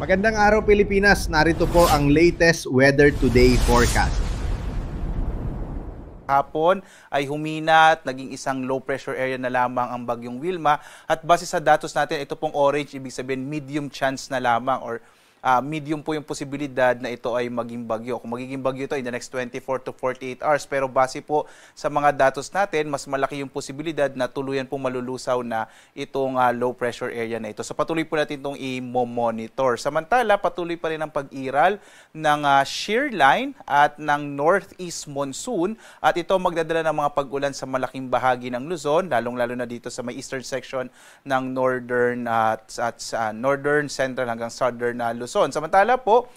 Magandang araw Pilipinas, narito po ang latest Weather Today forecast. Hapon ay humina at naging isang low pressure area na lamang ang bagyong Wilma, at base sa datos natin, ito pong orange, ibig sabihin medium chance na lamang, or medium po yung posibilidad na ito ay maging bagyo. Kung magiging bagyo ito in the next 24 to 48 hours, pero base po sa mga datos natin, mas malaki yung posibilidad na tuluyan pong malulusaw na itong low pressure area na ito. So patuloy po natin itong i-monitor. Samantala, patuloy pa rin ang pag-iral ng shear line at ng northeast monsoon, at ito magdadala ng mga pag-ulan sa malaking bahagi ng Luzon, lalong-lalo na dito sa may eastern section ng northern at northern, central hanggang southern Luzon. Samantala po,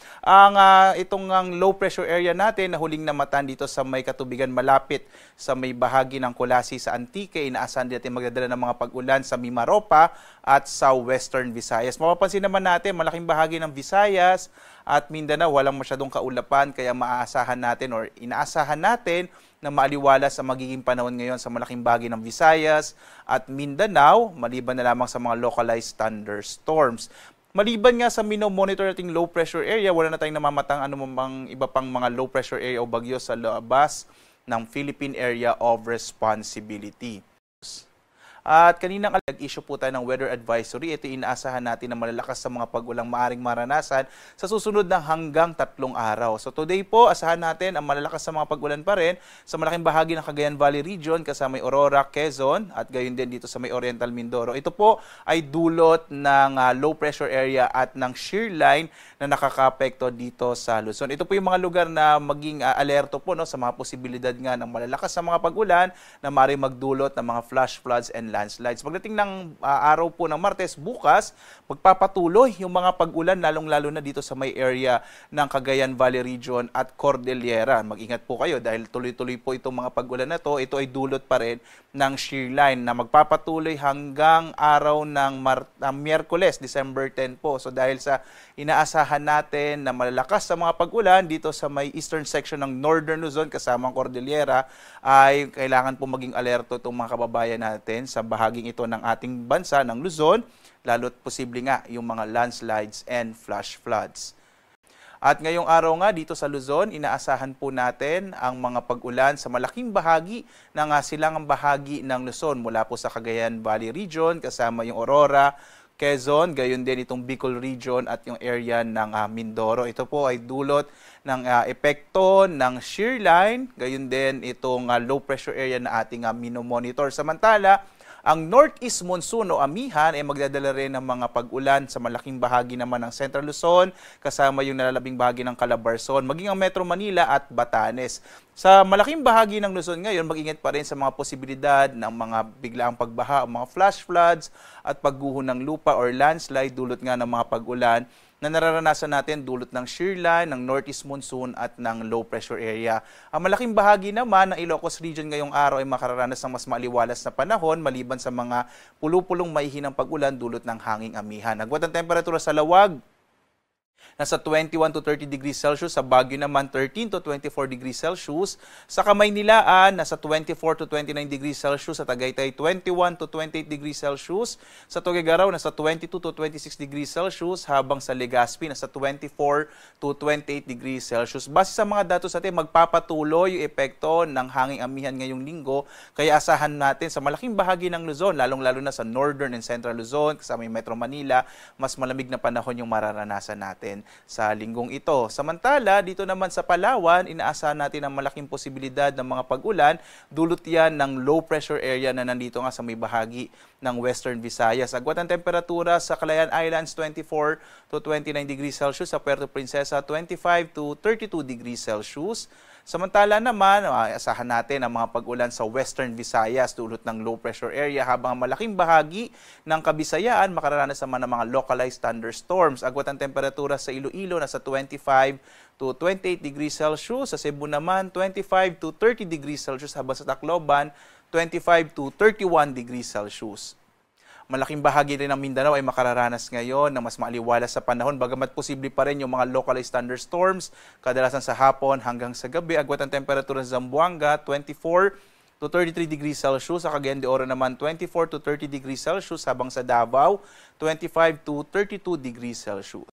itong low pressure area natin na huling namatan dito sa may katubigan malapit sa may bahagi ng Colasi sa Antique, inaasahan din natin magdadala ng mga pag-ulan sa Mimaropa at sa Western Visayas. Mapapansin naman natin, malaking bahagi ng Visayas at Mindanao walang masyadong kaulapan, kaya maaasahan natin or inaasahan natin na maaliwalas sa magiging panahon ngayon sa malaking bahagi ng Visayas at Mindanao, maliban na lamang sa mga localized thunderstorms. Maliban nga sa monitor nating low pressure area, wala na tayong namamatang iba pang mga low pressure area o bagyo sa labas ng Philippine Area of Responsibility. At kaninang nag-issue po tayo ng weather advisory. Ito inaasahan natin na malalakas sa mga pag-ulang maaring maranasan sa susunod na hanggang 3 araw. So today po, asahan natin ang malalakas sa mga pag-ulan pa rin sa malaking bahagi ng Cagayan Valley Region kasama may Aurora, Quezon at gayon din dito sa may Oriental Mindoro. Ito po ay dulot ng low pressure area at ng shear line na nakakapekto dito sa Luzon. Ito po yung mga lugar na maging alerto po sa mga posibilidad nga ng malalakas sa mga pag-ulan na maaaring magdulot ng mga flash floods and landslides. Pagdating ng araw po ng Martes, bukas, magpapatuloy yung mga pag-ulan lalong-lalo na dito sa may area ng Cagayan Valley Region at Cordillera. Mag-ingat po kayo dahil tuloy-tuloy po itong mga pag-ulan na to. Ito ay dulot pa rin ng shear line na magpapatuloy hanggang araw ng Miyerkules, December 10 po. So dahil sa inaasahan natin na malalakas sa mga pag-ulan dito sa may eastern section ng Northern Luzon kasama ang Cordillera, ay kailangan po maging alerto itong mga kababayan natin sa bahaging ito ng ating bansa, ng Luzon, lalo't posible nga yung mga landslides and flash floods. At ngayong araw nga dito sa Luzon, inaasahan po natin ang mga pag-ulan sa malaking bahagi ng silangang bahagi ng Luzon mula po sa Cagayan Valley Region kasama yung Aurora, Quezon, gayon din itong Bicol Region at yung area ng Mindoro. Ito po ay dulot ng epekto ng shear line, gayon din itong low pressure area na ating minomonitor. Samantala, ang northeast monsoon o amihan ay magdadala rin ng mga pag-ulan sa malaking bahagi naman ng Central Luzon, kasama yung nalalabing bahagi ng Calabarzon, maging ang Metro Manila at Batanes. Sa malaking bahagi ng Luzon ngayon, mag-ingat pa rin sa mga posibilidad ng mga biglaang pagbaha, mga flash floods at pagguho ng lupa or landslide dulot nga ng mga pag-ulan na nararanasan natin dulot ng shear line, ng northeast monsoon at ng low pressure area. Ang malaking bahagi naman ng Ilocos Region ngayong araw ay makararanas ng mas maliwalas na panahon maliban sa mga pulupulong maihinang pag-ulan dulot ng hanging amihan. Agwat ang temperatura sa Lawag, nasa 21 to 30 degrees Celsius. Sa Baguio naman, 13 to 24 degrees Celsius. Sa Kamaynilaan, nasa 24 to 29 degrees Celsius. Sa Tagaytay, 21 to 28 degrees Celsius. Sa Tuguegarao, nasa 22 to 26 degrees Celsius. Habang sa Legazpi, nasa 24 to 28 degrees Celsius. Base sa mga datos natin, magpapatuloy yung epekto ng hanging amihan ngayong linggo. Kaya asahan natin sa malaking bahagi ng Luzon, lalong-lalo na sa Northern and Central Luzon, kasama yung Metro Manila, mas malamig na panahon yung mararanasan natin sa linggong ito. Samantala, dito naman sa Palawan, inaasahan natin ang malaking posibilidad ng mga pag-ulan. Dulot yan ng low pressure area na nandito nga sa may bahagi ng Western Visayas. Agwat ang temperatura sa Calayan Islands, 24 to 29 degrees Celsius. Sa Puerto Princesa, 25 to 32 degrees Celsius. Samantala naman, asahan natin ang mga pag-ulan sa Western Visayas dulot ng low pressure area, habang ang malaking bahagi ng Kabisayaan makararanas naman ng mga localized thunderstorms. Agwat ang temperatura sa Iloilo, nasa 25 to 28 degrees Celsius. Sa Cebu naman, 25 to 30 degrees Celsius, habang sa Tacloban, 25 to 31 degrees Celsius. Malaking bahagi rin ng Mindanao ay makararanas ngayon ng mas maaliwalas sa panahon, bagamat posible pa rin yung mga localized thunderstorms, kadalasan sa hapon hanggang sa gabi. Agwat ang temperatura sa Zamboanga, 24 to 33 degrees Celsius. Sa Cagayan de Oro naman, 24 to 30 degrees Celsius. Habang sa Davao, 25 to 32 degrees Celsius.